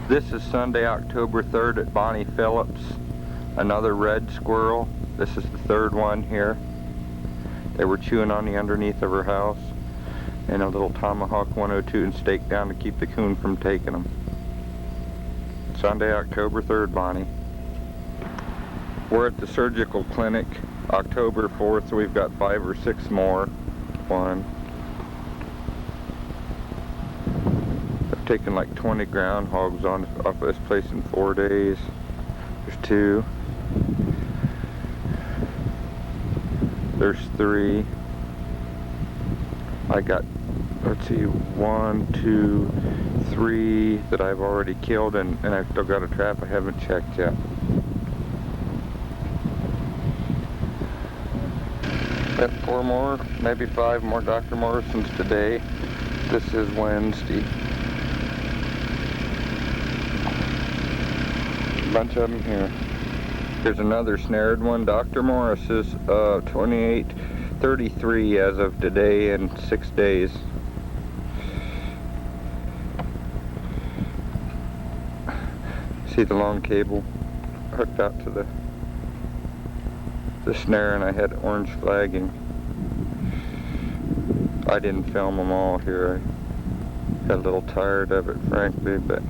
This is Sunday, October 3rd at Bonnie Phillips. Another red squirrel. This is the third one here. They were chewing on the underneath of her house. And a little tomahawk 102 and stake down to keep the coon from taking them. Sunday, October 3rd, Bonnie. We're at the surgical clinic, October 4th, so we've got 5 or 6 more. One. I've taken like 20 groundhogs off this place in 4 days. There's 2. There's 3. I got, let's see, 1, 2, 3 that I've already killed, and I've still got a trap I haven't checked yet. Got 4 more, maybe 5 more Dr. Morrison's today. This is Wednesday. Bunch of them here. Here's another snared one. Dr. Morris's 2833 as of today in 6 days. See the long cable hooked out to the snare, and I had orange flagging. I didn't film them all here. I got a little tired of it, frankly, but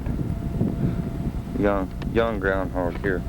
young groundhog here.